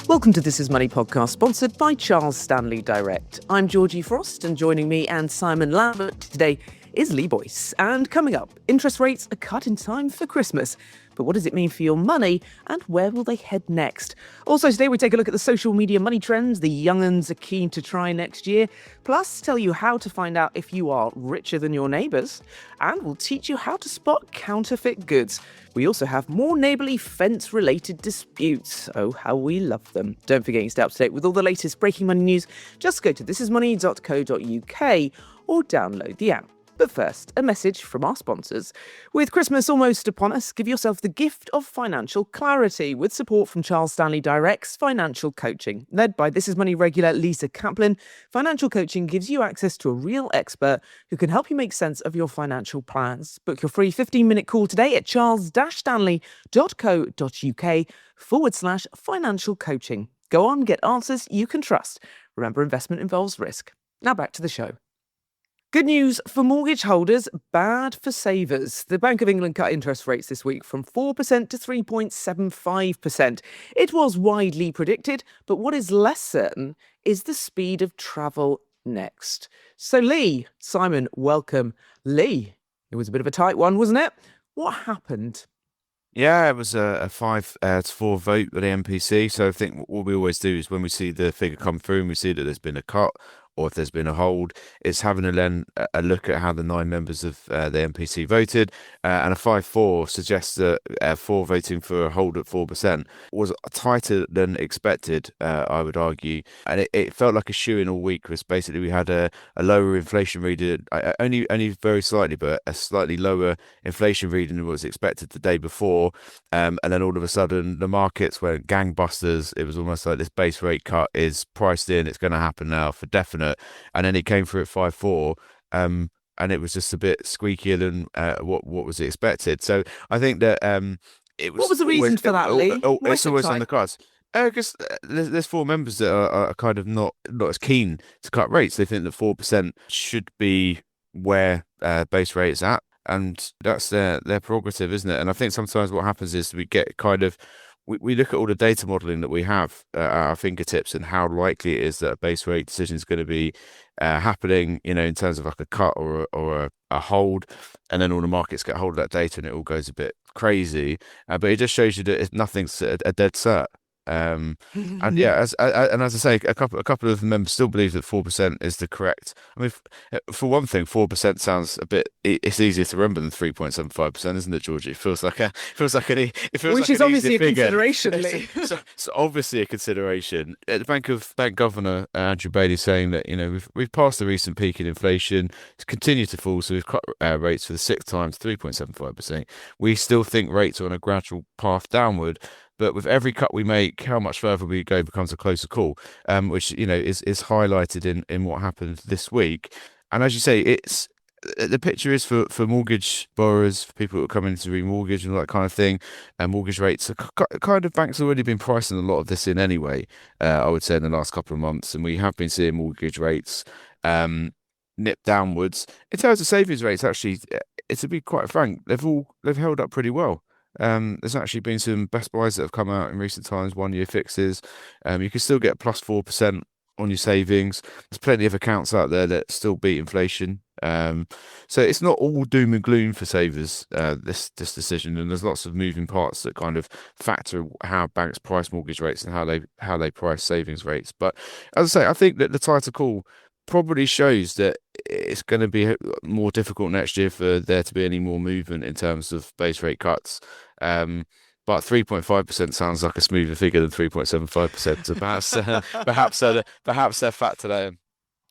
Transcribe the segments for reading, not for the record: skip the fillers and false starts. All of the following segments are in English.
Welcome to This Is Money podcast, sponsored by Charles Stanley Direct. I'm Georgie Frost, and joining me and Simon Lambert today is Lee Boyce. And coming up, interest rates are cut in time for Christmas. But what does it mean for your money, and where will they head next? Also today we take a look at the social media money trends the young'uns are keen to try next year, plus tell you how to find out if you are richer than your neighbours, and we'll teach you how to spot counterfeit goods. We also have more neighbourly fence-related disputes. Oh, how we love them. Don't forget you stay up to date with all the latest breaking money news. Just go to thisismoney.co.uk or download the app. But first, a message from our sponsors. With Christmas almost upon us, give yourself the gift of financial clarity with support from Charles Stanley Direct's Financial Coaching. Led by This Is Money regular Lisa Kaplan, Financial Coaching gives you access to a real expert who can help you make sense of your financial plans. Book your free 15-minute call today at charles-stanley.co.uk/financial coaching. Go on, get answers you can trust. Remember, investment involves risk. Now back to the show. Good news for mortgage holders, bad for savers. The Bank of England cut interest rates this week from 4% to 3.75%. It was widely predicted, but what is less certain is the speed of travel next. So Lee, Simon, welcome. Lee, it was a bit of a tight one, wasn't it? What happened? Yeah, it was a 5-4 vote with the MPC. So I think what we always do is when we see the figure come through and we see that there's been a cut or if there's been a hold, it's having a look at how the 9 members of the MPC voted. And a 5-4 suggests that 4 voting for a hold at 4% was tighter than expected, I would argue. And it felt like a shoe-in all week, because basically we had a lower inflation reading, only very slightly, but a slightly lower inflation reading than was expected the day before. And then all of a sudden the markets went gangbusters. It was almost like this base rate cut is priced in. It's going to happen now for definite. And then it came through at 5-4. And it was just a bit squeakier than what was expected. So I think that it was. What was the reason for that, Lee? It's always on the cards. Because there's 4 members that are kind of not as keen to cut rates. They think that 4% should be where base rate is at, and that's their prerogative, isn't it? And I think sometimes what happens is we get kind of. We look at all the data modelling that we have at our fingertips and how likely it is that a base rate decision is going to be happening, in terms of like a cut or a hold, and then all the markets get hold of that data and it all goes a bit crazy. But it just shows you that nothing's a dead cert. And yeah, as I say, a couple of members still believe that 4% is the correct. I mean, for one thing, 4% sounds a bit. It's easier to remember than 3.75%, isn't it, Georgie? It feels like which is obviously a consideration, Lee. So obviously a consideration. The Bank Governor Andrew Bailey saying that we've passed the recent peak in inflation. It's continued to fall, so we've cut rates for the 6th time to 3.75%. We still think rates are on a gradual path downward. But with every cut we make, how much further we go becomes a closer call, which is highlighted in what happened this week. And as you say, it's the picture is for mortgage borrowers, for people who are coming to remortgage and all that kind of thing. And mortgage rates are kind of, banks have already been pricing a lot of this in anyway. I would say in the last couple of months, and we have been seeing mortgage rates nip downwards. In terms of savings rates, actually, to be quite frank, they've held up pretty well. There's actually been some best buys that have come out in recent times, 1-year fixes. You can still get plus 4% on your savings. There's plenty of accounts out there that still beat inflation. So it's not all doom and gloom for savers, this decision, and there's lots of moving parts that kind of factor how banks price mortgage rates and how they price savings rates. But as I say, I think that the tighter call probably shows that it's going to be more difficult next year for there to be any more movement in terms of base rate cuts. But 3.5% sounds like a smoother figure than 3.75%. So perhaps they're factored in.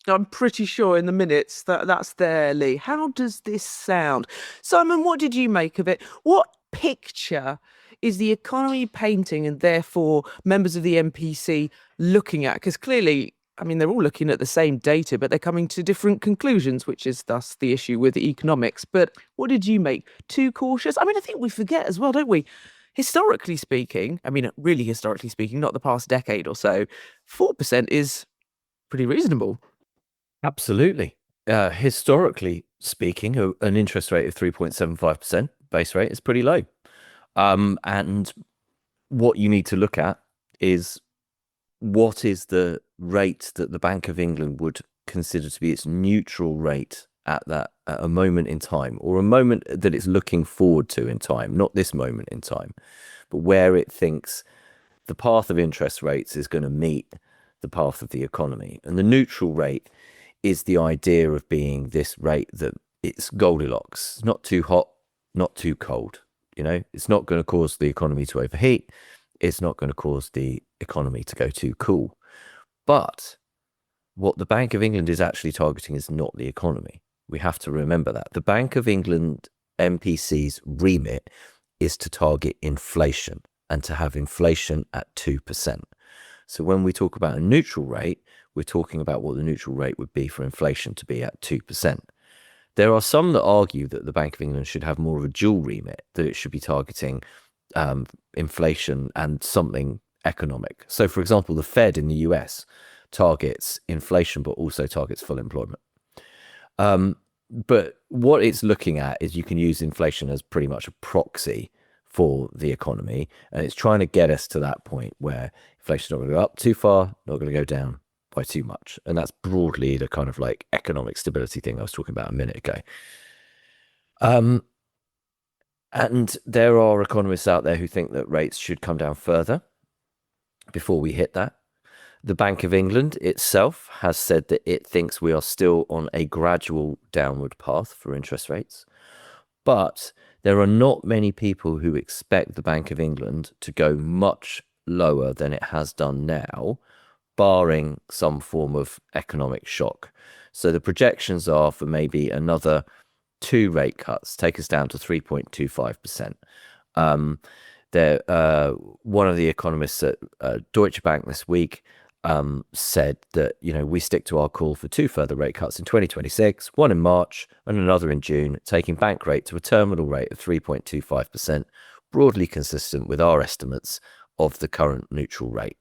I'm pretty sure in the minutes that's there, Lee. How does this sound? Simon, what did you make of it? What picture is the economy painting, and therefore members of the MPC looking at? Because clearly, they're all looking at the same data, but they're coming to different conclusions, which is thus the issue with the economics. But what did you make? Too cautious? I think we forget as well, don't we? Historically speaking, really historically speaking, not the past decade or so, 4% is pretty reasonable. Absolutely. Historically speaking, an interest rate of 3.75% base rate is pretty low. And what you need to look at is what is the rate that the Bank of England would consider to be its neutral rate at a moment in time, or a moment that it's looking forward to in time, not this moment in time, but where it thinks the path of interest rates is going to meet the path of the economy. And the neutral rate is the idea of being this rate that it's Goldilocks, not too hot, not too cold. It's not going to cause the economy to overheat. It's not going to cause the economy to go too cool. But what the Bank of England is actually targeting is not the economy. We have to remember that. The Bank of England MPC's remit is to target inflation and to have inflation at 2%. So when we talk about a neutral rate, we're talking about what the neutral rate would be for inflation to be at 2%. There are some that argue that the Bank of England should have more of a dual remit, that it should be targeting inflation and something economic. So, for example, the Fed in the US targets inflation, but also targets full employment. But what it's looking at is you can use inflation as pretty much a proxy for the economy. And it's trying to get us to that point where inflation's not going to go up too far, not going to go down by too much. And that's broadly the kind of like economic stability thing I was talking about a minute ago. And there are economists out there who think that rates should come down further before we hit that. The Bank of England itself has said that it thinks we are still on a gradual downward path for interest rates. But there are not many people who expect the Bank of England to go much lower than it has done now, barring some form of economic shock. So the projections are for maybe another 2 rate cuts, take us down to 3.25%. One of the economists at Deutsche Bank this week said that, we stick to our call for 2 further rate cuts in 2026, one in March and another in June, taking bank rate to a terminal rate of 3.25%, broadly consistent with our estimates of the current neutral rate.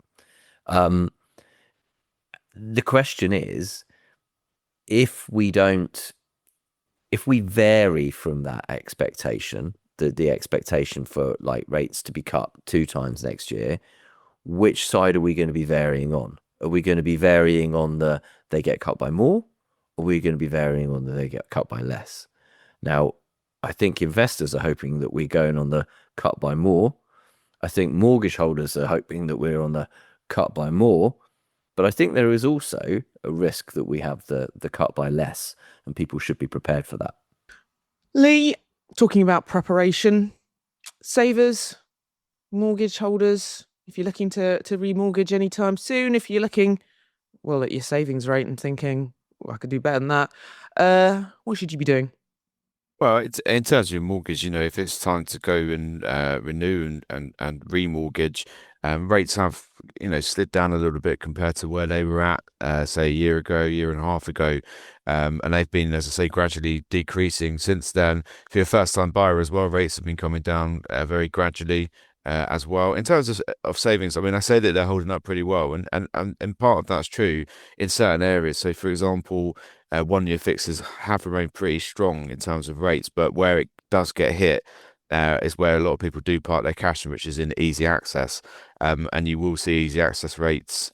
The question is, if we vary from that expectation, the expectation for like rates to be cut 2 times next year, which side are we going to be varying on? Are we going to be varying on the they get cut by more? Or are we going to be varying on the they get cut by less? Now, I think investors are hoping that we're going on the cut by more. I think mortgage holders are hoping that we're on the cut by more. But I think there is also a risk that we have the cut by less, and people should be prepared for that. Lee, talking about preparation, savers, mortgage holders, if you're looking to remortgage anytime soon, if you're looking, at your savings rate and thinking, I could do better than that, what should you be doing? Well, in terms of your mortgage, if it's time to go and renew and remortgage, rates have, slid down a little bit compared to where they were at, say, a year and a half ago. And they've been, as I say, gradually decreasing since then. For your first-time buyer as well, rates have been coming down very gradually as well. In terms of savings, I say that they're holding up pretty well, and part of that's true in certain areas. So, for example, 1-year fixes have remained pretty strong in terms of rates, but where it does get hit is where a lot of people do park their cash, which is in easy access. And you will see easy access rates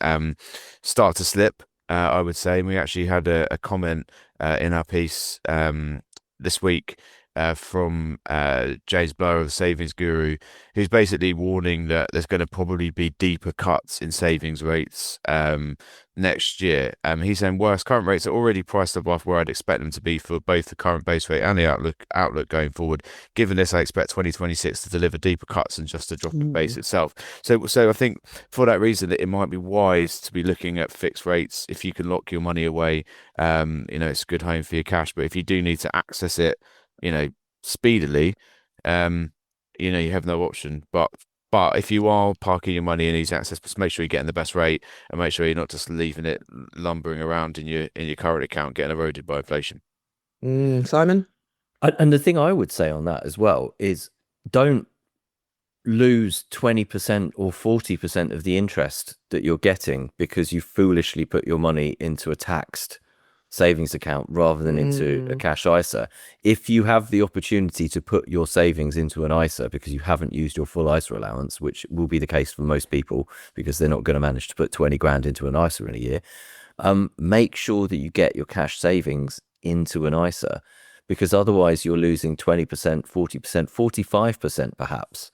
start to slip, I would say. And we actually had a comment in our piece this week from James Blower of the Savings Guru, who's basically warning that there's going to probably be deeper cuts in savings rates next year. He's saying current rates are already priced above where I'd expect them to be for both the current base rate and the outlook going forward. Given this, I expect 2026 to deliver deeper cuts than just a drop in base itself. So I think for that reason that it might be wise to be looking at fixed rates if you can lock your money away. It's a good home for your cash, but if you do need to access it, speedily, you have no option. But if you are parking your money in easy access, just make sure you're getting the best rate and make sure you're not just leaving it lumbering around in your current account, getting eroded by inflation. Simon? And the thing I would say on that as well is don't lose 20% or 40% of the interest that you're getting because you foolishly put your money into a taxed savings account rather than into a cash ISA. If you have the opportunity to put your savings into an ISA because you haven't used your full ISA allowance, which will be the case for most people because they're not going to manage to put 20 grand into an ISA in a year, make sure that you get your cash savings into an ISA, because otherwise you're losing 20%, 40%, 45% perhaps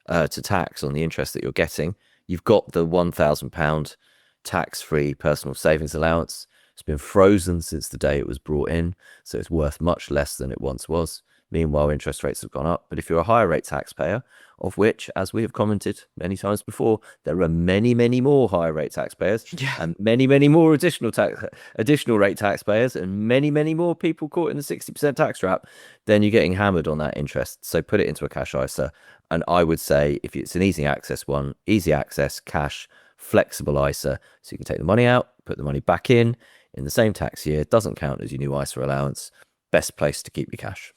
to tax on the interest that you're getting. You've got the £1,000 tax-free personal savings allowance. It's been frozen since the day it was brought in, so it's worth much less than it once was. Meanwhile, interest rates have gone up. But if you're a higher rate taxpayer, of which, as we have commented many times before, there are many, many more higher rate taxpayers, and many, many more additional rate taxpayers, and many, many more people caught in the 60% tax trap, then you're getting hammered on that interest. So put it into a cash ISA. And I would say if it's an easy access one, easy access, cash, flexible ISA, so you can take the money out, put the money back in the same tax year, doesn't count as your new ISA allowance. Best place to keep your cash.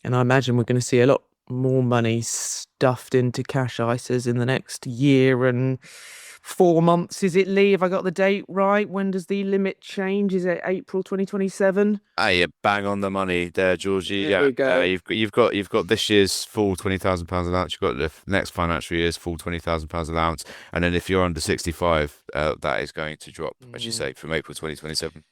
And I imagine we're going to see a lot more money stuffed into cash ISAs in the next year and 4 months. Is it, Lee? Have I got the date right? When does the limit change? Is it April 2027? Yeah, bang on the money there, Georgie. There we go. You've got this year's full £20,000 allowance. You've got the next financial year's full £20,000 allowance, and then if you're under 65, that is going to drop, as you say, from April 2027.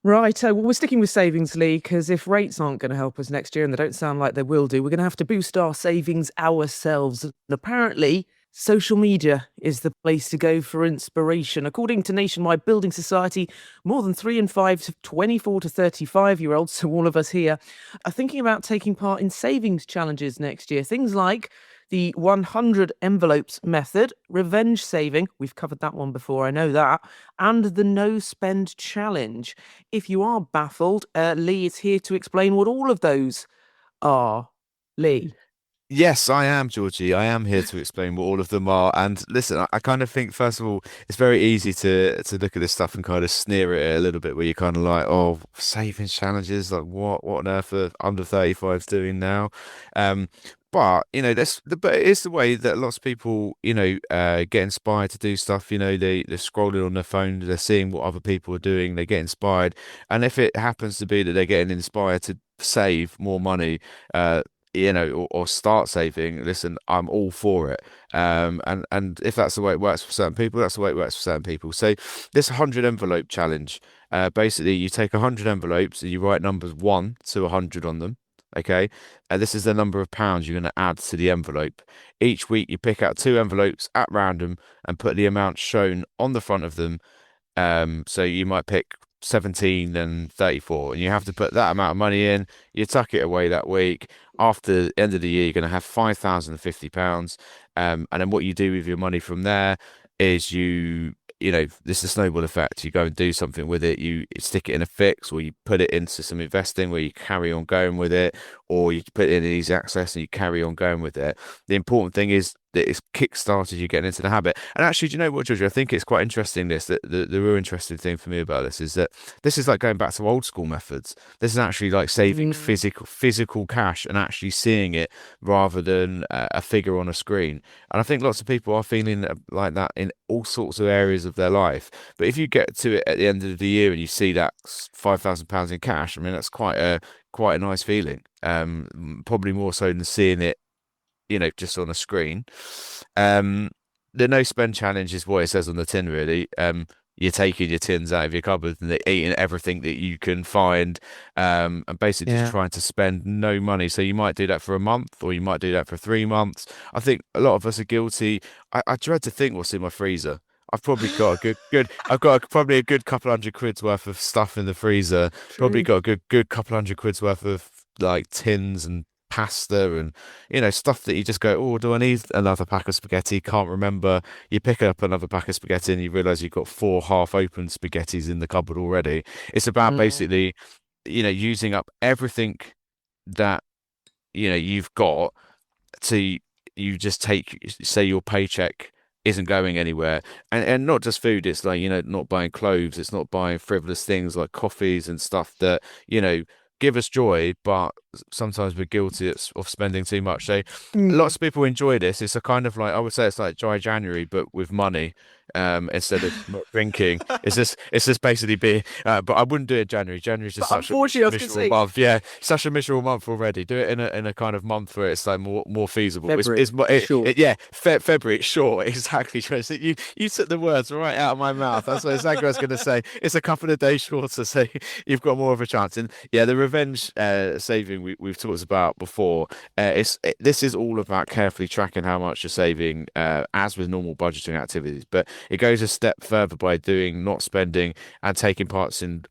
Right, well, we're sticking with savings, Lee, because if rates aren't going to help us next year, and they don't sound like they will do, we're going to have to boost our savings ourselves. And apparently, social media is the place to go for inspiration. According to Nationwide Building Society, more than 3 in 5 24 to 35-year-olds, so all of us here, are thinking about taking part in savings challenges next year. Things like the 100 envelopes method, revenge saving, we've covered that one before, I know that, and the no spend challenge. If you are baffled, Lee is here to explain what all of those are. Lee. Yes, I am, Georgie. I am here to explain what all of them are. And listen, I kind of think, first of all, it's very easy to look at this stuff and kind of sneer at it a little bit, where you're kind of like, oh, savings challenges, like what on earth are under 35s doing now? But but it is the way that lots of people, get inspired to do stuff. They're scrolling on their phone, they're seeing what other people are doing, they get inspired, and if it happens to be that they're getting inspired to save more money, or start saving, listen, I'm all for it. And if that's the way it works for certain people, that's the way it works for certain people. So this 100 envelope challenge, basically you take 100 envelopes and you write numbers 1 to 100 on them. Okay, and this is the number of pounds you're going to add to the envelope. Each week you pick out 2 envelopes at random and put the amount shown on the front of them. So you might pick 17 and 34, and you have to put that amount of money in. You tuck it away that week. After the end of the year, you're going to have £5,050. And then what you do with your money from there is this is a snowball effect. You go and do something with it. You stick it in a fix, or you put it into some investing where you carry on going with it, or you put it in easy access and you carry on going with it. The important thing is that it's kick-started you getting into the habit. And actually, do you know what, Georgia? I think it's quite interesting that the real interesting thing for me about this is that this is like going back to old school methods. This is actually like saving physical cash and actually seeing it rather than a figure on a screen. And I think lots of people are feeling like that in all sorts of areas of their life. But if you get to it at the end of the year and you see that £5,000 in cash, I mean, that's quite a nice feeling. Probably more so than seeing it, just on a screen. The no spend challenge is what it says on the tin, really. You're taking your tins out of your cupboard and they're eating everything that you can find, and basically just trying to spend no money. So you might do that for a month, or you might do that for 3 months. I think a lot of us are guilty. I dread to think what's in my freezer. I've probably got probably a good couple £100 worth of stuff in the freezer. True. Probably got a good couple £100 worth of like tins and pasta and stuff that you just go, oh, do I need another pack of spaghetti? Can't remember. You pick up another pack of spaghetti and you realize you've got 4 half-open spaghettis in the cupboard already. It's about basically using up everything that you've got to you just take, say, your paycheck isn't going anywhere, and not just food. It's like not buying clothes, it's not buying frivolous things like coffees and stuff that give us joy, but sometimes we're guilty of spending too much. So lots of people enjoy this. It's a kind of like, I would say it's like dry January, but with money. instead of not drinking. It's just basically beer. But I wouldn't do it in January. January's just But such a unfortunately, I was going to miserable say month. Yeah, such a miserable month already. Do it in a kind of month where it's like more feasible. February, sure. February. It's short. Exactly. Trace. You took the words right out of my mouth. That's what exactly what I was going to say. It's a couple of days shorter, so you've got more of a chance. And yeah, the revenge saving we've talked about before. This is all about carefully tracking how much you're saving, as with normal budgeting activities. But it goes a step further by not spending, and taking part in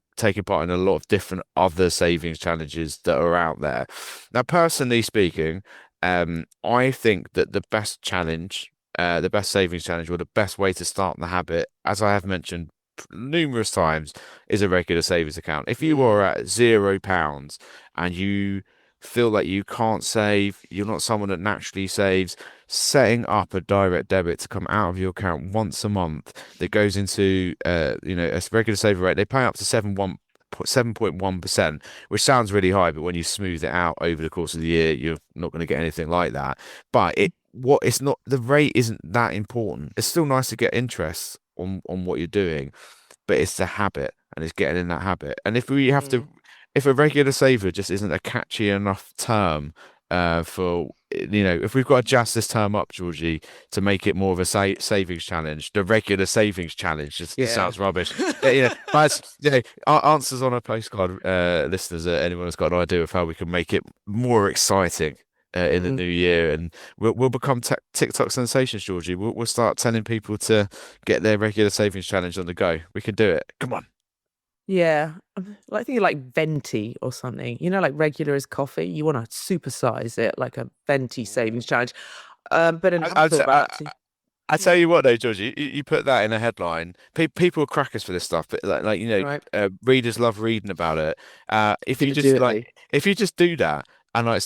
a lot of different other savings challenges that are out there. Now, personally speaking, I think that the best challenge, the best savings challenge, or the best way to start the habit, as I have mentioned numerous times, is a regular savings account. If you are at £0 and you feel like you can't save, you're not someone that naturally saves, setting up a direct debit to come out of your account once a month that goes into a regular saver rate. They pay up to 7.1%, which sounds really high, but when you smooth it out over the course of the year, you're not going to get anything like that. But it's not, the rate isn't that important. It's still nice to get interest on what you're doing, but it's the habit, and it's getting in that habit. And if we have to, if a regular saver just isn't a catchy enough term for, if we've got to jazz this term up, Georgie, to make it more of a savings challenge, the regular savings challenge just sounds rubbish. Our answers on a postcard, listeners, anyone has got an idea of how we can make it more exciting in the new year, and we'll become TikTok sensations, Georgie. We'll start telling people to get their regular savings challenge on the go. We can do it. Come on. Yeah, I think like venti or something. Like regular is coffee. You want to supersize it, like a venti savings challenge. But then I thought about it. I tell you what, though, Georgie, you put that in a headline. People are crackers for this stuff, but Right. readers love reading about it. If you Didn't just do it, though. if you just do that, and I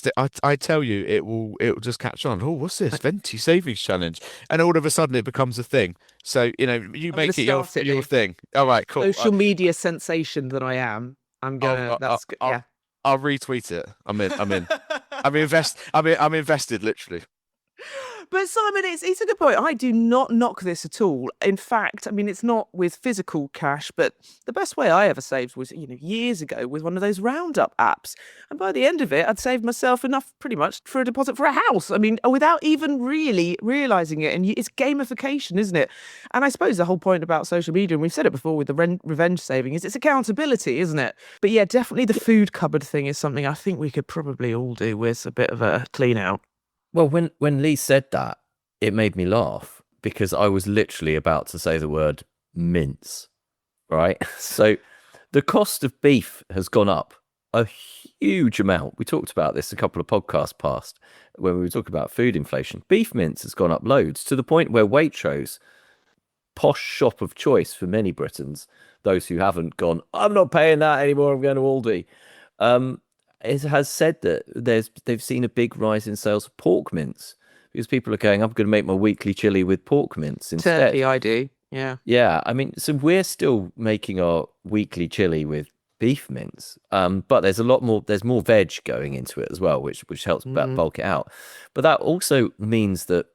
tell you, it will just catch on. Oh, what's this venti savings challenge? And all of a sudden, it becomes a thing. So you make it your thing. All right, cool. Social media sensation that I am. I'm gonna. Yeah. I'll retweet it. I'm in. I'm invested, literally. But Simon, it's a good point. I do not knock this at all. In fact, I mean, it's not with physical cash, but the best way I ever saved was, years ago with one of those Roundup apps. And by the end of it, I'd saved myself enough pretty much for a deposit for a house. I mean, without even really realizing it. And it's gamification, isn't it? And I suppose the whole point about social media, and we've said it before with the revenge saving, is it's accountability, isn't it? But yeah, definitely the food cupboard thing is something I think we could probably all do with a bit of a clean out. Well, when Lee said that, it made me laugh because I was literally about to say the word mince, right? So the cost of beef has gone up a huge amount. We talked about this a couple of podcasts past when we were talking about food inflation. Beef mince has gone up loads to the point where Waitrose, posh shop of choice for many Britons, those who haven't gone, I'm not paying that anymore, I'm going to Aldi, it has said that they've seen a big rise in sales of pork mince because people are going, I'm going to make my weekly chili with pork mince instead. Certainly I do. Yeah. Yeah. I mean, so we're still making our weekly chili with beef mince, but there's more veg going into it as well, which helps bulk it out. But that also means that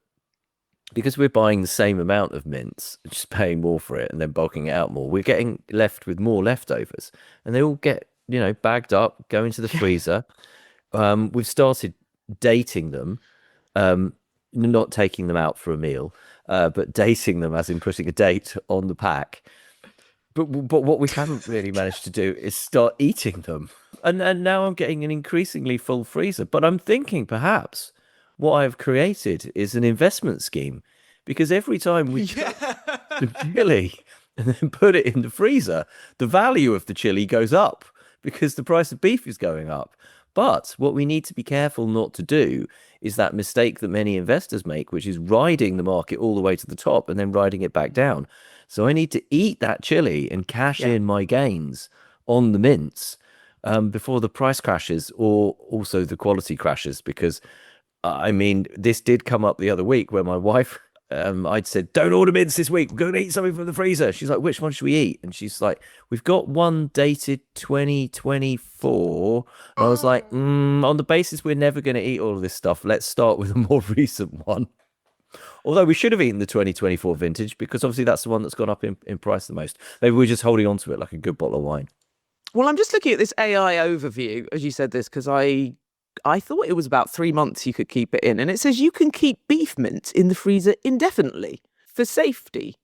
because we're buying the same amount of mince, just paying more for it and then bulking it out more, we're getting left with more leftovers, and they all get bagged up, go into the freezer. We've started dating them, not taking them out for a meal, but dating them as in putting a date on the pack. But what we haven't really managed to do is start eating them. And now I'm getting an increasingly full freezer. But I'm thinking perhaps what I've created is an investment scheme, because every time we the chili and then put it in the freezer, the value of the chili goes up because the price of beef is going up. But what we need to be careful not to do is that mistake that many investors make, which is riding the market all the way to the top and then riding it back down. So I need to eat that chili and cash in my gains on the mince before the price crashes or also the quality crashes. Because, I mean, this did come up the other week where my wife... I'd said, don't order mince this week. We're going to eat something from the freezer. She's like, which one should we eat? And she's like, we've got one dated 2024. And I was like, on the basis we're never going to eat all of this stuff, let's start with a more recent one. Although we should have eaten the 2024 vintage because obviously that's the one that's gone up in price the most. Maybe we're just holding on to it like a good bottle of wine. Well, I'm just looking at this AI overview as you said this because I thought it was about 3 months you could keep it in, and it says you can keep beef mince in the freezer indefinitely for safety.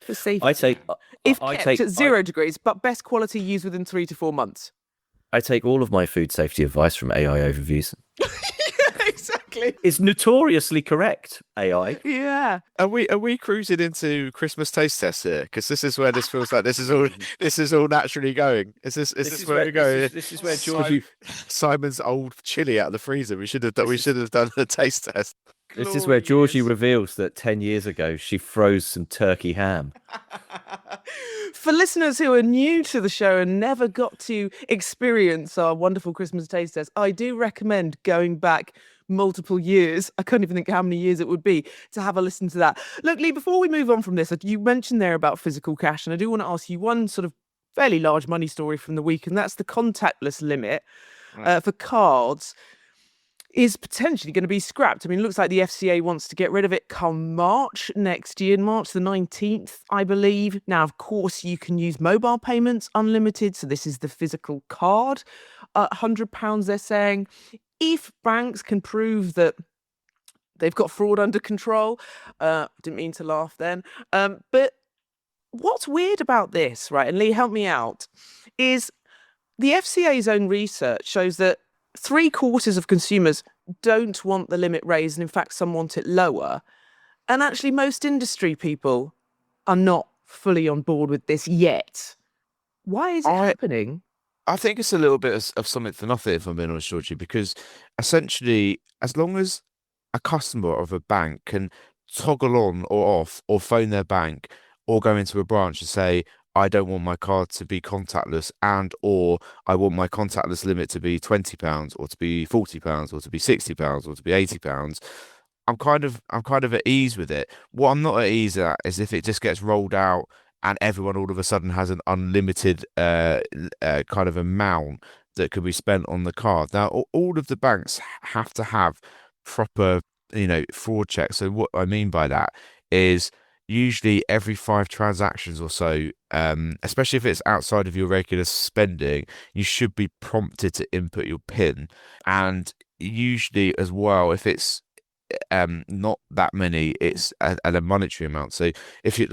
For safety, I take if I kept take at 0 degrees, but best quality used within 3 to 4 months. I take all of my food safety advice from AI overviews. Yeah, exactly. It's notoriously correct, AI. Yeah. Are we cruising into Christmas taste tests here? Because this is where this feels like this is all naturally going. Is this where we're going? This is where Georgie. Simon's old chili out of the freezer. We should have done a taste test. This is where Georgie Glorious. reveals that 10 years ago she froze some turkey ham. For listeners who are new to the show and never got to experience our wonderful Christmas taste test, I do recommend going back multiple years. I can't even think how many years it would be to have a listen to that. Look, Lee, before we move on from this, you mentioned there about physical cash, and I do want to ask you one sort of fairly large money story from the week, and that's the contactless limit for cards is potentially going to be scrapped. I mean, it looks like the FCA wants to get rid of it come March next year, March the 19th, I believe. Now, of course, you can use mobile payments unlimited. So this is the physical card. £100, they're saying. If banks can prove that they've got fraud under control, didn't mean to laugh then. But what's weird about this, right, and Lee, help me out, is the FCA's own research shows that 3/4 of consumers don't want the limit raised, and in fact, some want it lower. And actually, most industry people are not fully on board with this yet. Why is it happening? I think it's a little bit of something for nothing, if I'm being honest, Georgie, because essentially, as long as a customer of a bank can toggle on or off or phone their bank or go into a branch and say, I don't want my card to be contactless or I want my contactless limit to be £20 or to be £40 or to be £60 or to be £80. I'm kind of at ease with it. What I'm not at ease at is if it just gets rolled out and everyone all of a sudden has an unlimited kind of amount that could be spent on the card. Now, all of the banks have to have proper, fraud checks. So what I mean by that is usually every 5 transactions or so, especially if it's outside of your regular spending, you should be prompted to input your PIN. And usually as well, if it's not that many, it's at a monetary amount. So if you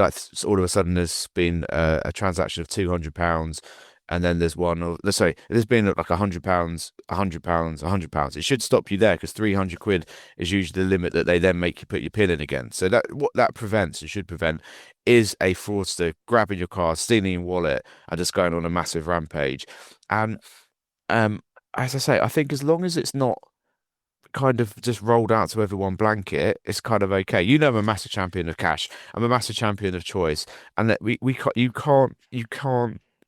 all of a sudden there's been a transaction of £200 and then there's one of there's been like £100, it should stop you there because £300 is usually the limit that they then make you put your PIN in again. So that what that prevents and should prevent is a fraudster grabbing your card, stealing your wallet, and just going on a massive rampage. And as I say, I think as long as it's not kind of just rolled out to everyone blanket, it's kind of okay. I'm a massive champion of cash. I'm a massive champion of choice, and that you can't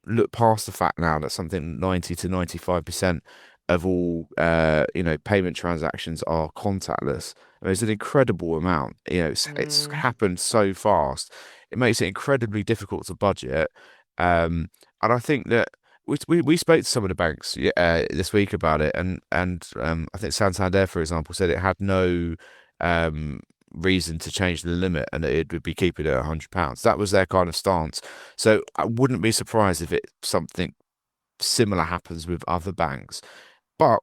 look past the fact now that something 90 to 95% of all payment transactions are contactless. I mean, it's an incredible amount. It's happened so fast. It makes it incredibly difficult to budget. And I think that we spoke to some of the banks this week about it, and I think Santander, for example, said it had no reason to change the limit and it would be keeping it at £100. That was their kind of stance. So I wouldn't be surprised if something similar happens with other banks. But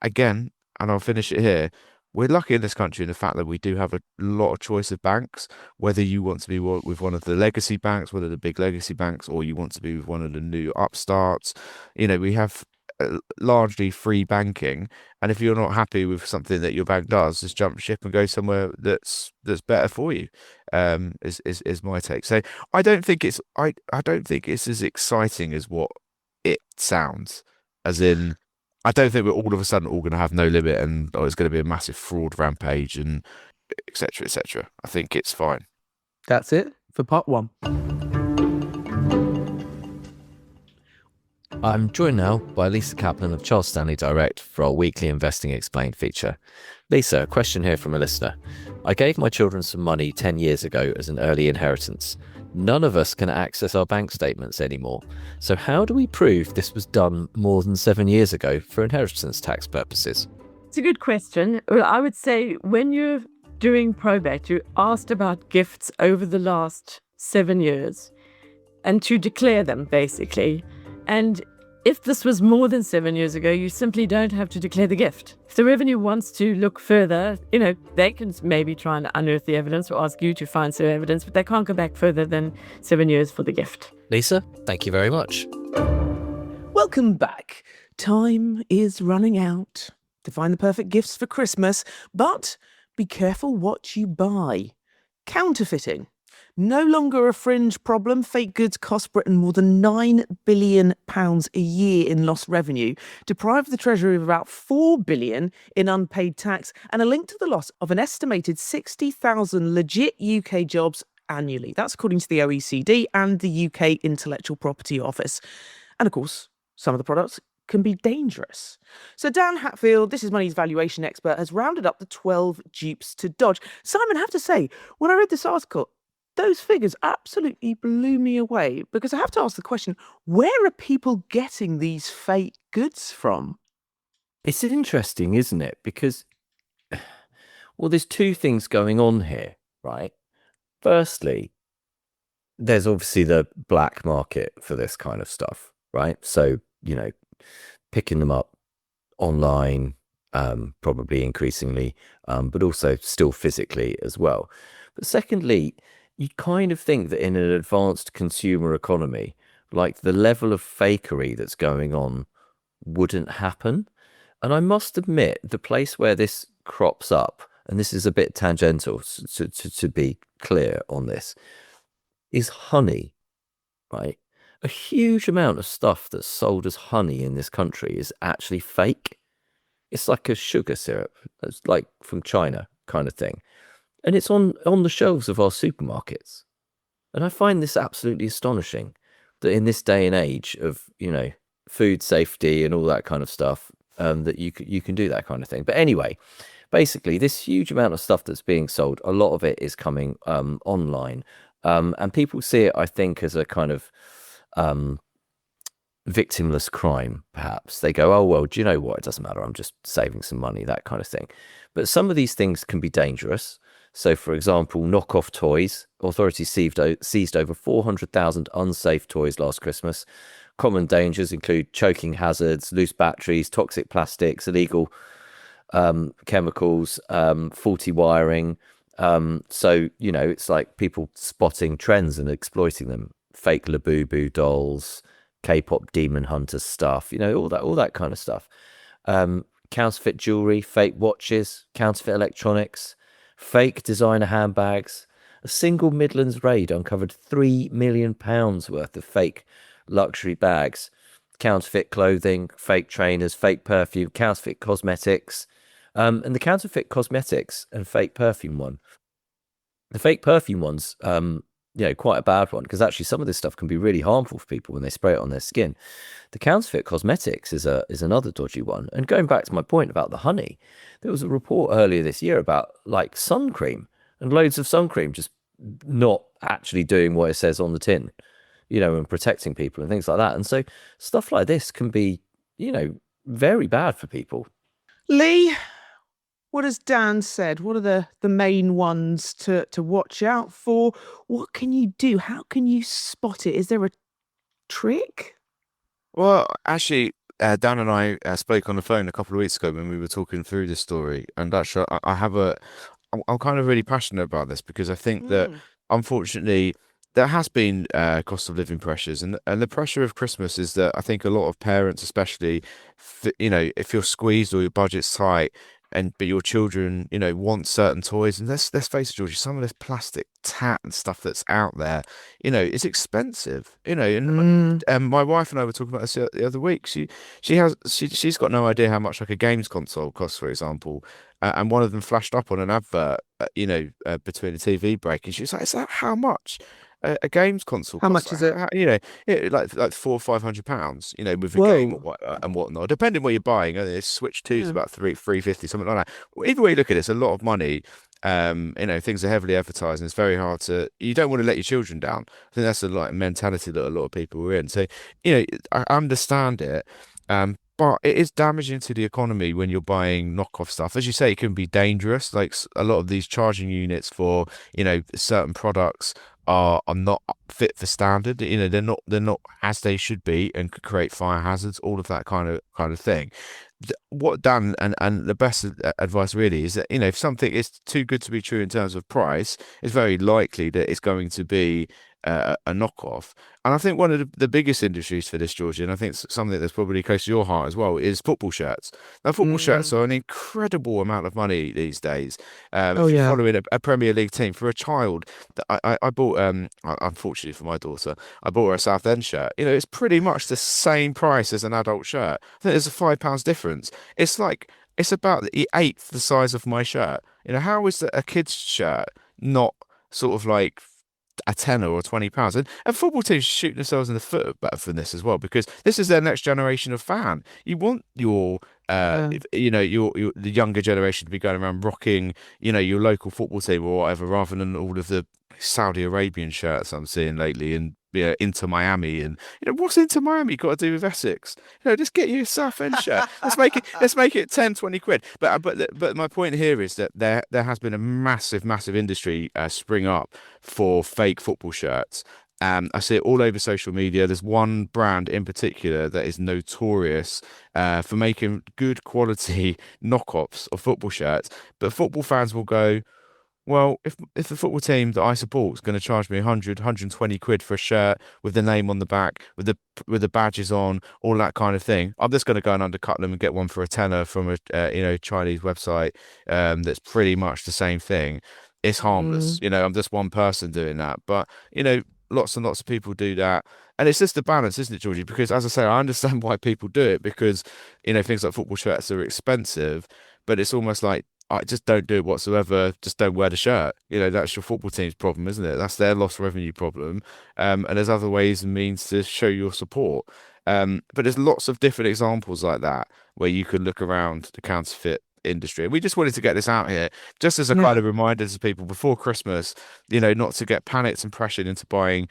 again, and I'll finish it here, we're lucky in this country in the fact that we do have a lot of choice of banks, whether you want to be with one of the legacy banks, one of the big legacy banks, or you want to be with one of the new upstarts. We have largely free banking, and if you're not happy with something that your bank does, just jump ship and go somewhere that's better for you. Is my take. So I don't think it's as exciting as what it sounds. As in, I don't think we're all of a sudden all going to have no limit and it's going to be a massive fraud rampage and etc. etc. I think it's fine. That's it for part 1. I'm joined now by Lisa Kaplan of Charles Stanley Direct for our weekly Investing Explained feature. Lisa, a question here from a listener. I gave my children some money 10 years ago as an early inheritance. None of us can access our bank statements anymore. So how do we prove this was done more than 7 years ago for inheritance tax purposes? It's a good question. Well, I would say when you're doing probate, you asked about gifts over the last 7 years and to declare them, basically. And if this was more than 7 years ago, you simply don't have to declare the gift. If the revenue wants to look further, they can maybe try and unearth the evidence or ask you to find some evidence, but they can't go back further than 7 years for the gift. Lisa, thank you very much. Welcome back. Time is running out to find the perfect gifts for Christmas, but be careful what you buy. Counterfeiting. No longer a fringe problem. Fake goods cost Britain more than £9 billion a year in lost revenue, deprive the Treasury of about £4 billion in unpaid tax, and a link to the loss of an estimated 60,000 legit UK jobs annually. That's according to the OECD and the UK Intellectual Property Office. And of course, some of the products can be dangerous. So Dan Hatfield, This Is Money's valuation expert, has rounded up the 12 dupes to dodge. Simon, I have to say, when I read this article, those figures absolutely blew me away, because I have to ask the question, where are people getting these fake goods from? It's interesting, isn't it? Because, well, there's two things going on here, right? Firstly, there's obviously the black market for this kind of stuff, right? So, picking them up online, probably increasingly, but also still physically as well. But secondly, you kind of think that in an advanced consumer economy, like, the level of fakery that's going on wouldn't happen. And I must admit, the place where this crops up, and this is a bit tangential to be clear on this, is honey, right? A huge amount of stuff that's sold as honey in this country is actually fake. It's like a sugar syrup. It's like from China kind of thing. And it's on the shelves of our supermarkets. And I find this absolutely astonishing that in this day and age of, food safety and all that kind of stuff, that you can do that kind of thing. But anyway, basically, this huge amount of stuff that's being sold, a lot of it is coming online. And people see it, I think, as a kind of victimless crime, perhaps. They go, oh, well, do you know what? It doesn't matter. I'm just saving some money, that kind of thing. But some of these things can be dangerous. So, for example, knockoff toys. Authorities seized over 400,000 unsafe toys last Christmas. Common dangers include choking hazards, loose batteries, toxic plastics, illegal chemicals, faulty wiring. So, it's like people spotting trends and exploiting them. Fake Labubu dolls, K-pop demon hunter stuff, all that kind of stuff. Counterfeit jewelry, fake watches, counterfeit electronics, fake designer handbags. A single Midlands raid uncovered £3 million worth of fake luxury bags, counterfeit clothing, fake trainers, fake perfume, counterfeit cosmetics. And the counterfeit cosmetics and fake perfume one, the fake perfume one's quite a bad one, because actually some of this stuff can be really harmful for people when they spray it on their skin. The counterfeit cosmetics is another dodgy one. And going back to my point about the honey, there was a report earlier this year about like sun cream, and loads of sun cream just not actually doing what it says on the tin, and protecting people and things like that. And so stuff like this can be, very bad for people. Lee, what has Dan said? What are the main ones to watch out for? What can you do? How can you spot it? Is there a trick? Well, actually, Dan and I spoke on the phone a couple of weeks ago when we were talking through this story, and actually, I'm kind of really passionate about this, because I think that, unfortunately, there has been cost of living pressures, and the pressure of Christmas is that I think a lot of parents, especially, if you're squeezed or your budget's tight, but your children, want certain toys, and let's face it, Georgie, some of this plastic tat and stuff that's out there, it's expensive, and my wife and I were talking about this the other week. She's got no idea how much like a games console costs, for example, and one of them flashed up on an advert, between a TV break, and she was like, "Is that how much a games console How costs?" much is it? Like £400 or £500, with a Whoa. game and whatnot, depending what you're buying. Switch 2 is about £350, something like that. Either way you look at it, it's a lot of money. Things are heavily advertised, and it's very hard to. You don't want to let your children down. I think that's the mentality that a lot of people are in. So, I understand it. But it is damaging to the economy when you're buying knockoff stuff. As you say, it can be dangerous. Like a lot of these charging units for, certain products are not fit for standard. They're not as they should be and could create fire hazards, all of that kind of thing. What Dan and the best advice really is that, if something is too good to be true in terms of price, it's very likely that it's going to be a knockoff. And I think one of the biggest industries for this, Georgie, and I think it's something that's probably close to your heart as well, is football shirts. Now, football shirts are an incredible amount of money these days. Oh If you're yeah. following a Premier League team, for a child, I bought, unfortunately for my daughter, I bought her a Southend shirt. It's pretty much the same price as an adult shirt. I think there's a £5 difference. It's about the eighth the size of my shirt. How is a kid's shirt not sort of like a tenner or £20? And football teams shoot themselves in the foot better for this as well, because this is their next generation of fan. You want your Yeah. your the younger generation to be going around rocking, your local football team or whatever, rather than all of the Saudi Arabian shirts I'm seeing lately, and Inter Miami, and what's Inter Miami got to do with Essex? Just get you a Southend shirt. Let's make it 10-20 quid. But my point here is that there has been a massive industry spring up for fake football shirts. I see it all over social media. There's one brand in particular that is notorious for making good quality knockoffs of football shirts. But football fans will go, well, if the football team that I support is going to charge me 120 quid for a shirt with the name on the back, with the badges on, all that kind of thing, I'm just going to go and undercut them and get one for a tenner from a Chinese website that's pretty much the same thing. It's harmless. I'm just one person doing that, but lots and lots of people do that. And it's just the balance, isn't it, Georgie? Because as I say, I understand why people do it, because things like football shirts are expensive, but it's almost like, I just don't do it whatsoever. Just don't wear the shirt. That's your football team's problem, isn't it? That's their lost revenue problem. And there's other ways and means to show your support. But there's lots of different examples like that where you could look around the counterfeit industry. And we just wanted to get this out here just as a kind of reminder to people before Christmas, not to get panicked and pressured into buying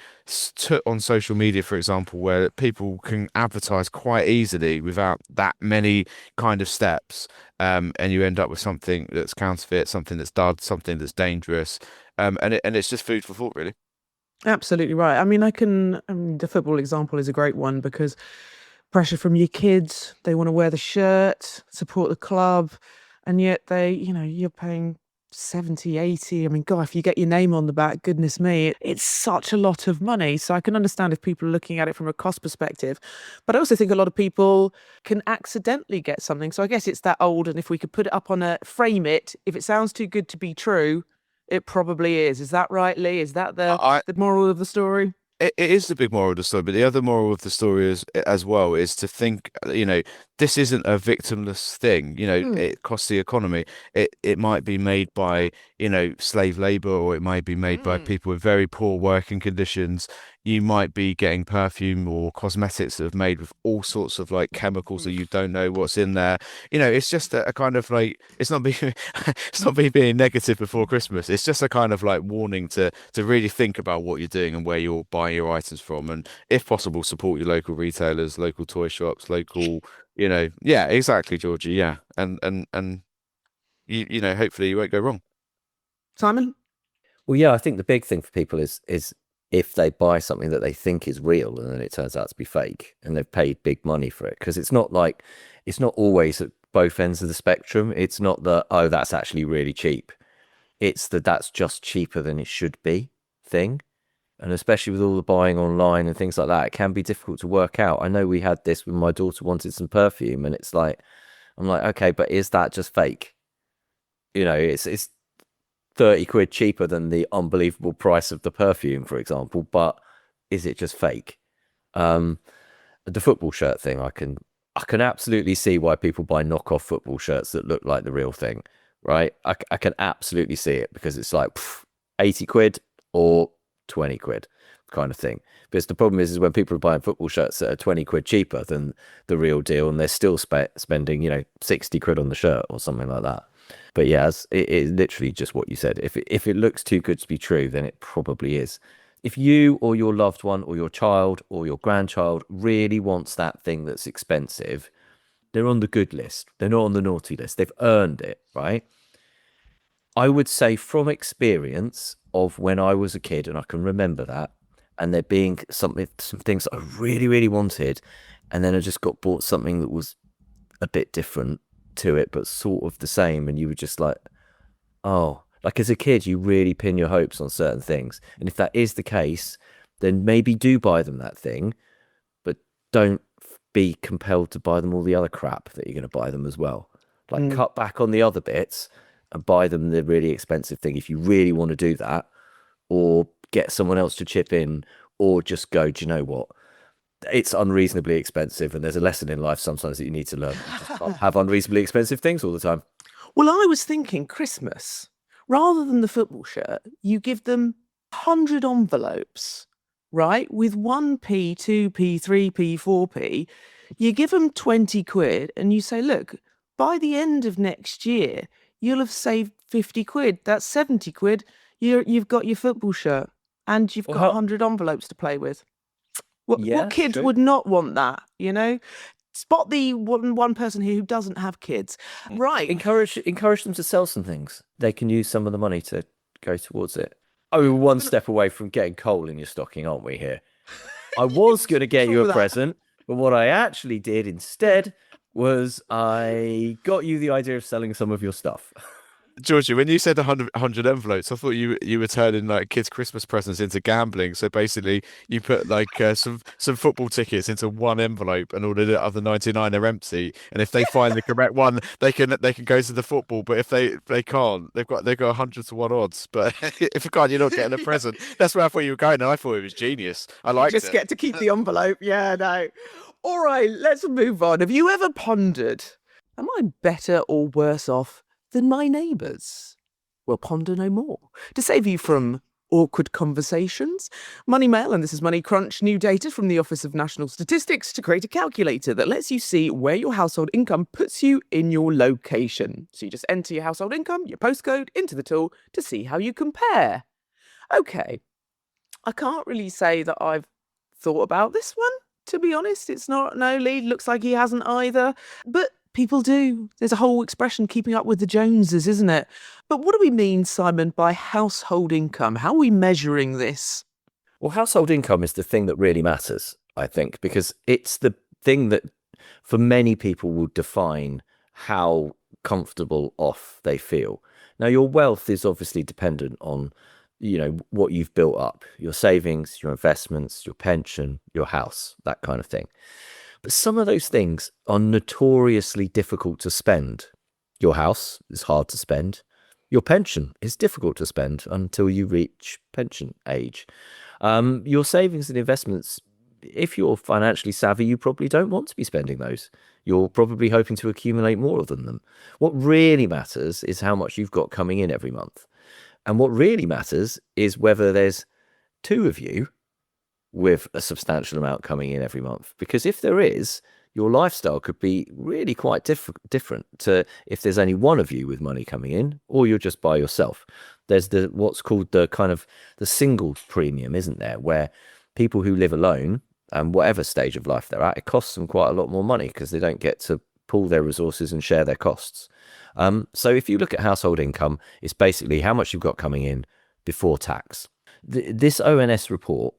on social media, for example, where people can advertise quite easily without that many kind of steps. And you end up with something that's counterfeit, something that's dud, something that's dangerous. And it's just food for thought, really. Absolutely right. I mean, the football example is a great one, because pressure from your kids, they want to wear the shirt, support the club, and yet you're paying 70, 80. I mean, God, if you get your name on the back, goodness me, it's such a lot of money. So I can understand if people are looking at it from a cost perspective. But I also think a lot of people can accidentally get something. So I guess it's that old, and if we could put it up on frame it, if it sounds too good to be true, it probably is. Is that right, Lee? Is that the moral of the story? It is the big moral of the story, but the other moral of the story is, as well, is to think, this isn't a victimless thing. It costs the economy. It might be made by, slave labor, or it might be made by people with very poor working conditions. You might be getting perfume or cosmetics that are made with all sorts of like chemicals that you don't know what's in there. It's just a kind of like, it's not me being negative before Christmas. It's just a kind of like warning to really think about what you're doing and where you're buying your items from, and if possible, support your local retailers, local toy shops, local. Yeah, exactly, Georgie. Yeah, and hopefully you won't go wrong. Simon? Well, yeah, I think the big thing for people is if they buy something that they think is real and then it turns out to be fake, and they've paid big money for it, because it's not always at both ends of the spectrum. It's not that, oh, that's actually really cheap. It's that's just cheaper than it should be thing. And especially with all the buying online and things like that, it can be difficult to work out. I know we had this when my daughter wanted some perfume, and it's like, I'm like, okay, but is that just fake? It's 30 quid cheaper than the unbelievable price of the perfume, for example, but is it just fake? The football shirt thing, I can absolutely see why people buy knockoff football shirts that look like the real thing, right? I can absolutely see it, because it's like 80 quid or 20 quid kind of thing. Because the problem is when people are buying football shirts that are 20 quid cheaper than the real deal, and they're still spending 60 quid on the shirt or something like that. But yeah, it is literally just what you said. If it looks too good to be true, then it probably is. If you or your loved one or your child or your grandchild really wants that thing that's expensive, They're on the good list. They're not on the naughty list. They've earned it, right? I would say from experience of when I was a kid, and I can remember that, and there being some things that I really, really wanted, and then I just got bought something that was a bit different to it, but sort of the same, and you were just like, oh, like as a kid, you really pin your hopes on certain things, and if that is the case, then maybe do buy them that thing, but don't be compelled to buy them all the other crap that you're going to buy them as well. Like cut back on the other bits and buy them the really expensive thing if you really want to do that, or get someone else to chip in, or just go, do you know what? It's unreasonably expensive, and there's a lesson in life sometimes that you need to learn. You just can't have unreasonably expensive things all the time. Well, I was thinking Christmas. Rather than the football shirt, you give them 100 envelopes, right? With 1p, 2p, 3p, 4p. You give them 20 quid and you say, look, by the end of next year, you'll have saved 50 quid. That's 70 quid. You've got your football shirt and you've got 100 envelopes to play with. What kid would not want that, you know? Spot the one person here who doesn't have kids. Right. Encourage them to sell some things. They can use some of the money to go towards it. Oh, we're one step away from getting coal in your stocking, aren't we here? I was going to get you a present, but what I actually did instead was I got you the idea of selling some of your stuff. Georgie, when you said 100 envelopes, I thought you were turning like kids' Christmas presents into gambling. So basically, you put like some football tickets into one envelope, and all the other 99 are empty. And if they find the correct one, they can go to the football. But if they can't, they've got 100 to 1 odds. But if you can't, you're not getting a present. That's where I thought you were going, and I thought it was genius. I liked it. Just get to keep the envelope. Yeah, no. All right, let's move on. Have you ever pondered, am I better or worse off than my neighbours? Well, ponder no more. To save you from awkward conversations, Money Mail, and this is Money Crunch, new data from the Office of National Statistics to create a calculator that lets you see where your household income puts you in your location. So you just enter your household income, your postcode, into the tool to see how you compare. Okay, I can't really say that I've thought about this one, to be honest. It's not, no, Lee looks like he hasn't either, but people do. There's a whole expression, keeping up with the Joneses, isn't it? But what do we mean, Simon, by household income? How are we measuring this? Well, household income is the thing that really matters, I think, because it's the thing that for many people will define how comfortable off they feel. Now, your wealth is obviously dependent on, you know, what you've built up, your savings, your investments, your pension, your house, that kind of thing. But some of those things are notoriously difficult to spend. Your house is hard to spend. Your pension is difficult to spend until you reach pension age. Your savings and investments, if you're financially savvy, you probably don't want to be spending those. You're probably hoping to accumulate more of them. What really matters is how much you've got coming in every month. And what really matters is whether there's two of you with a substantial amount coming in every month. Because if there is, your lifestyle could be really quite different to if there's only one of you with money coming in, or you're just by yourself. There's what's called the kind of the single premium, isn't there? Where people who live alone, and whatever stage of life they're at, it costs them quite a lot more money because they don't get to pool their resources and share their costs. So if you look at household income, it's basically how much you've got coming in before tax. This ONS report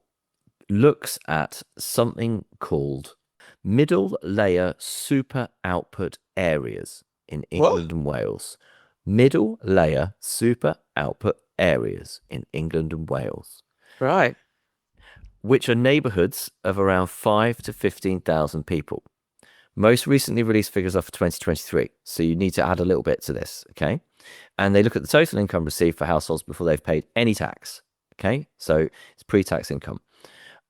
looks at something called middle layer super output areas in England and Wales. Middle layer super output areas in England and Wales. Right. Which are neighbourhoods of around 5 to 15,000 people. Most recently released figures are for 2023, so you need to add a little bit to this, okay? And they look at the total income received for households before they've paid any tax, okay? So it's pre-tax income.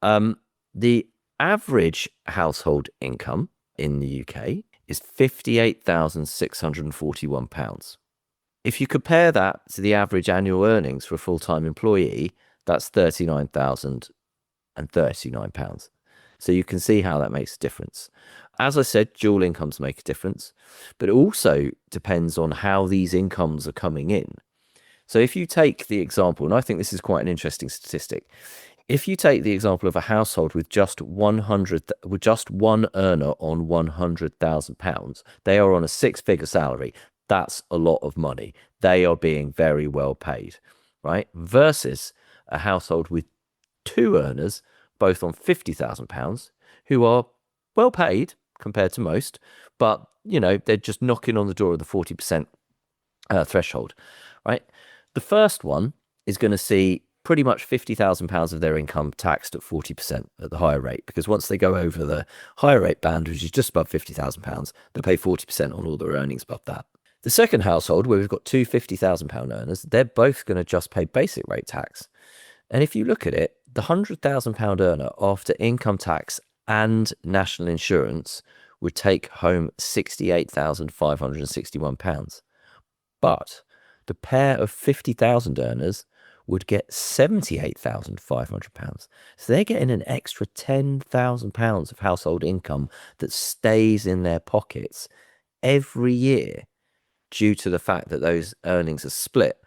The average household income in the UK is £58,641. If you compare that to the average annual earnings for a full-time employee, that's £39,039. So you can see how that makes a difference. As I said, dual incomes make a difference, but it also depends on how these incomes are coming in. So if you take the example, and I think this is quite an interesting statistic, If you take the example of a household with just one earner on £100,000, they are on a six-figure salary. That's a lot of money. They are being very well paid, right? Versus a household with two earners, both on £50,000, who are well paid compared to most, but they're just knocking on the door of the 40% threshold, right? The first one is going to see pretty much £50,000 of their income taxed at 40% at the higher rate, because once they go over the higher rate band, which is just above £50,000, they pay 40% on all their earnings above that. The second household, where we've got two £50,000 earners, they're both going to just pay basic rate tax. And if you look at it, the £100,000 earner after income tax and national insurance would take home £68,561. But the pair of 50,000 earners would get £78,500. So they're getting an extra £10,000 of household income that stays in their pockets every year due to the fact that those earnings are split.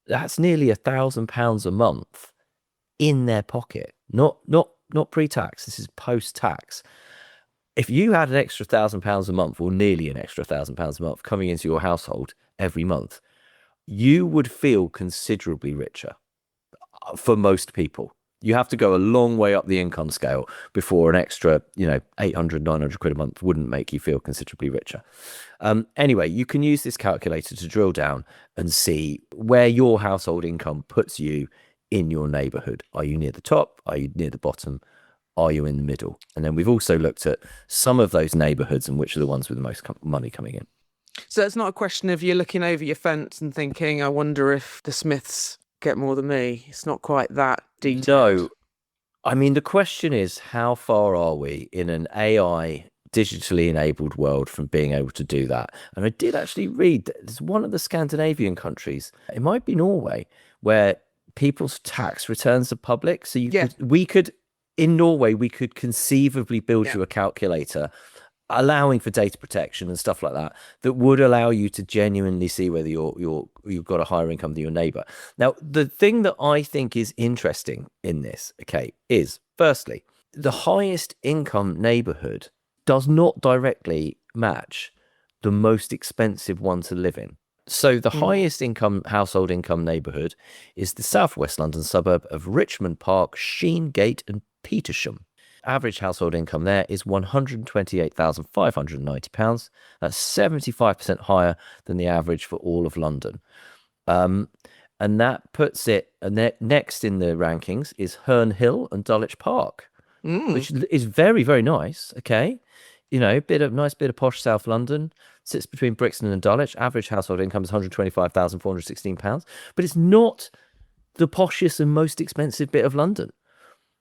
That's nearly £1,000 a month in their pocket, not pre-tax. This is post-tax. If you had an extra £1,000 a month, or nearly an extra £1,000 a month coming into your household every month, you would feel considerably richer. For most people, you have to go a long way up the income scale before an extra, 800, 900 quid a month wouldn't make you feel considerably richer. Anyway, you can use this calculator to drill down and see where your household income puts you in your neighborhood. Are you near the top? Are you near the bottom? Are you in the middle? And then we've also looked at some of those neighborhoods and which are the ones with the most money coming in. So it's not a question of you looking over your fence and thinking, I wonder if the Smiths get more than me. It's not quite that detailed. No. I mean, the question is, how far are we in an AI digitally enabled world from being able to do that? And I did actually read that there's one of the Scandinavian countries, it might be Norway, where people's tax returns are public. So in Norway, we could conceivably build you a calculator allowing for data protection and stuff like that, that would allow you to genuinely see whether you've got a higher income than your neighbor. Now, the thing that I think is interesting in this, okay, is firstly, the highest income neighborhood does not directly match the most expensive one to live in. So the highest household income neighborhood is the southwest London suburb of Richmond Park, Sheengate and Petersham. Average household income there is £128,590. That's 75% higher than the average for all of London. And that puts it next in the rankings is Herne Hill and Dulwich Park, which is very, very nice. Okay. Nice bit of posh South London, sits between Brixton and Dulwich. Average household income is £125,416, but it's not the poshest and most expensive bit of London.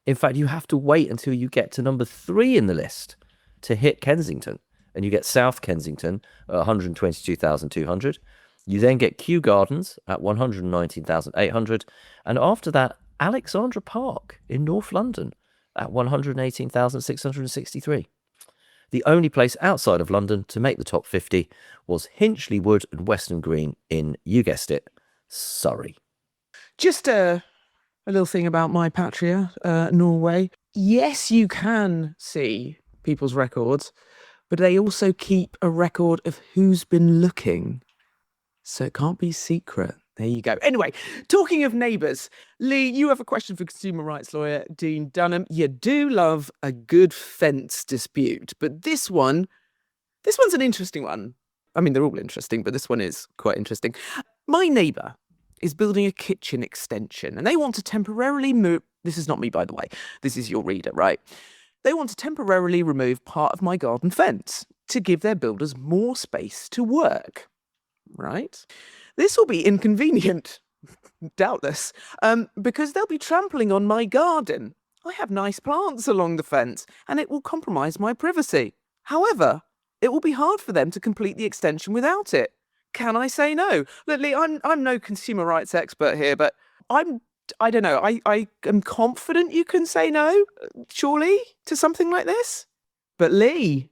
In fact, you have to wait until you get to number 3 in the list to hit Kensington, and you get South Kensington at 122,200. You then get Kew Gardens at 119,800, and after that, Alexandra Park in North London at 118,663. The only place outside of London to make the top 50 was Hinchley Wood and Weston Green in, you guessed it, Surrey. Just a little thing about my patria, Norway. Yes, you can see people's records, but they also keep a record of who's been looking. So it can't be secret. There you go. Anyway, talking of neighbours, Lee, you have a question for consumer rights lawyer Dean Dunham. You do love a good fence dispute, but this one's an interesting one. I mean, they're all interesting, but this one is quite interesting. My neighbour is building a kitchen extension, and they want to temporarily move. This is not me, by the way. This is your reader, right? They want to temporarily remove part of my garden fence to give their builders more space to work, right? This will be inconvenient, doubtless, because they'll be trampling on my garden. I have nice plants along the fence, and it will compromise my privacy. However, it will be hard for them to complete the extension without it. Can I say no? Look, Lee, I'm no consumer rights expert here, but I don't know. I am confident you can say no, surely, to something like this. But Lee.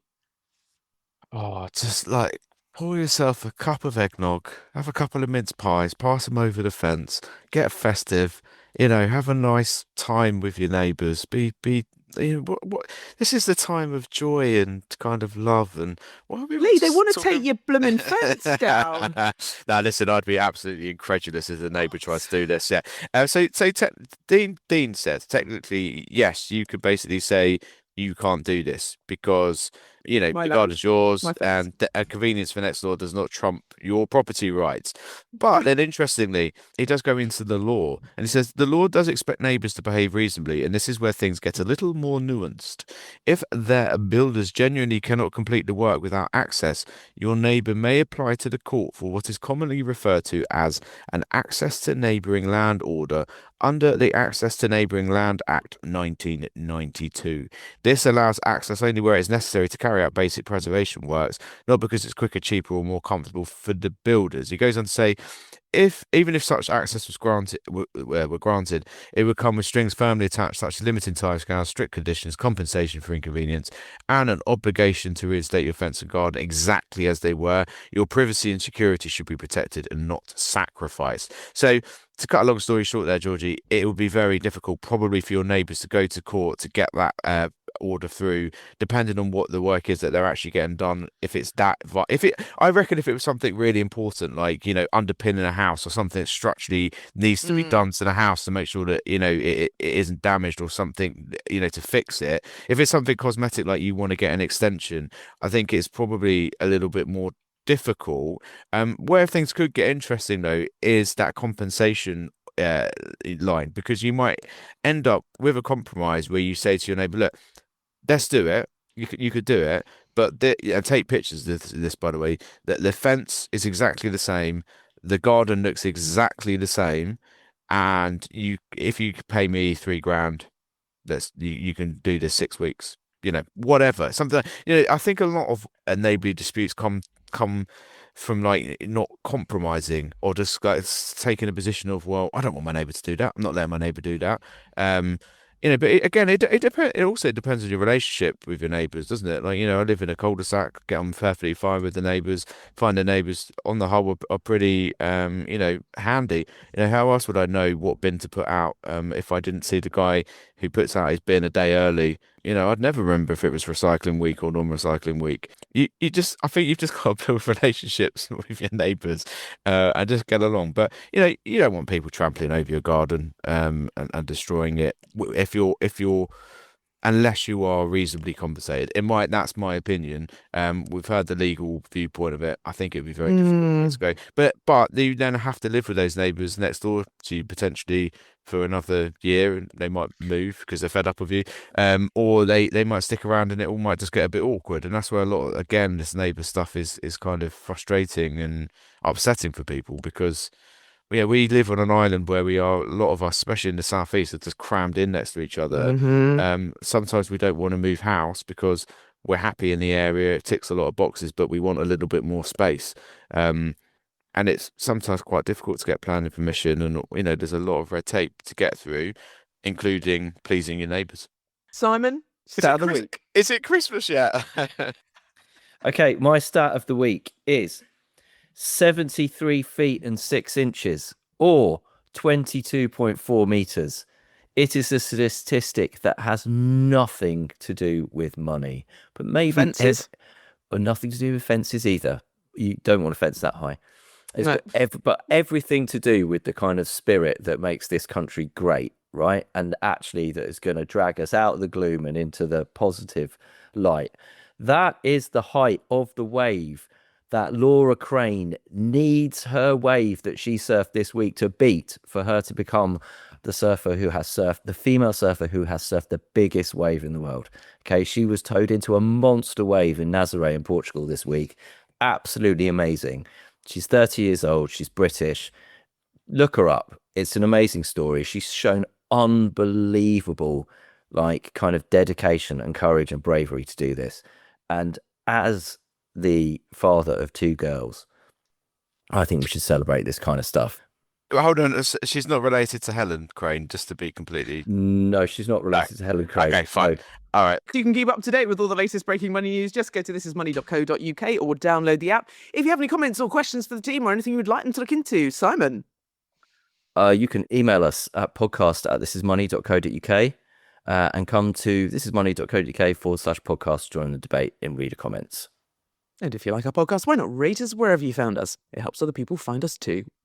Oh, just like, pour yourself a cup of eggnog, have a couple of mince pies, pass them over the fence, get festive, have a nice time with your neighbours. This is the time of joy and kind of love. And why are we Lee, they just want to talking? take your blooming fence down. Now, listen, I'd be absolutely incredulous if the neighbour tries to do this. Yeah. Dean says technically, yes, you could basically say you can't do this because My the land, garden is yours, my fence. and a convenience for next door does not trump your property rights. But then, interestingly, he does go into the law, and he says the law does expect neighbours to behave reasonably, and this is where things get a little more nuanced. If their builders genuinely cannot complete the work without access, your neighbour may apply to the court for what is commonly referred to as an access to neighbouring land order under the Access to Neighbouring Land Act 1992. This allows access only where it is necessary to carry out basic preservation works, not because it's quicker, cheaper, or more comfortable for the builders. He goes on to say, even if such access was were granted, it would come with strings firmly attached, such as limiting timescales, strict conditions, compensation for inconvenience, and an obligation to reinstate your fence and garden exactly as they were. Your privacy and security should be protected and not sacrificed. So, to cut a long story short there, Georgie, it would be very difficult probably for your neighbours to go to court to get that order through, depending on what the work is that they're actually getting done. I reckon if it was something really important, like underpinning a house or something that structurally needs to be done to the house to make sure that it isn't damaged or something, to fix it. If it's something cosmetic, like you want to get an extension, I think it's probably a little bit more difficult. Where things could get interesting though is that compensation line, because you might end up with a compromise where you say to your neighbour, look, let's do it. You could do it, but take pictures of this, by the way. The fence is exactly the same. The garden looks exactly the same, and if you pay me £3,000, you can do this 6 weeks. Whatever. Something. I think a lot of neighbourly disputes come from like not compromising or just like taking a position of, well, I don't want my neighbour to do that. I'm not letting my neighbour do that. But again, it depends. It also depends on your relationship with your neighbours, doesn't it? Like, I live in a cul-de-sac, get on perfectly fine with the neighbours. Find the neighbours on the whole are pretty, handy. How else would I know what bin to put out if I didn't see the guy who puts out his bin a day early? I'd never remember if it was recycling week or non-recycling week. I think you've just got to build relationships with your neighbours and just get along. But you don't want people trampling over your garden and destroying it if you're unless you are reasonably compensated. That's my opinion. We've heard the legal viewpoint of it. I think it'd be very difficult to go. But you then have to live with those neighbours next door to you potentially for another year, and they might move because they're fed up of you, or they might stick around, and it all might just get a bit awkward. And that's where this neighbour stuff is kind of frustrating and upsetting for people, because we live on an island where a lot of us, especially in the southeast, are just crammed in next to each other. Sometimes we don't want to move house because we're happy in the area, it ticks a lot of boxes, but we want a little bit more space. And it's sometimes quite difficult to get planning permission, and there's a lot of red tape to get through, including pleasing your neighbours. Simon, stat of the week. Is it Christmas yet? Okay, my stat of the week is 73 feet and 6 inches, or 22.4 meters. It is a statistic that has nothing to do with money, but maybe Fences. Or nothing to do with fences either. You don't want a fence that high. It's No. but everything to do with the kind of spirit that makes this country great, right? And actually that is going to drag us out of the gloom and into the positive light. That is the height of the wave that Laura Crane needs her wave that she surfed this week to beat for her to become the female surfer who has surfed the biggest wave in the world. Okay, she was towed into a monster wave in Nazaré in Portugal this week. Absolutely amazing. She's 30 years old. She's British. Look her up. It's an amazing story. She's shown unbelievable, kind of dedication and courage and bravery to do this. And as the father of 2 girls, I think we should celebrate this kind of stuff. Well, hold on, she's not related to Helen Crane, just to be completely. No, she's not related to Helen Crane. Okay, fine. No. All right. You can keep up to date with all the latest breaking money news. Just go to thisismoney.co.uk or download the app. If you have any comments or questions for the team or anything you would like them to look into, Simon. You can email us at podcast@thisismoney.co.uk and come to thisismoney.co.uk/podcast to join the debate in reader comments. And if you like our podcast, why not rate us wherever you found us? It helps other people find us too.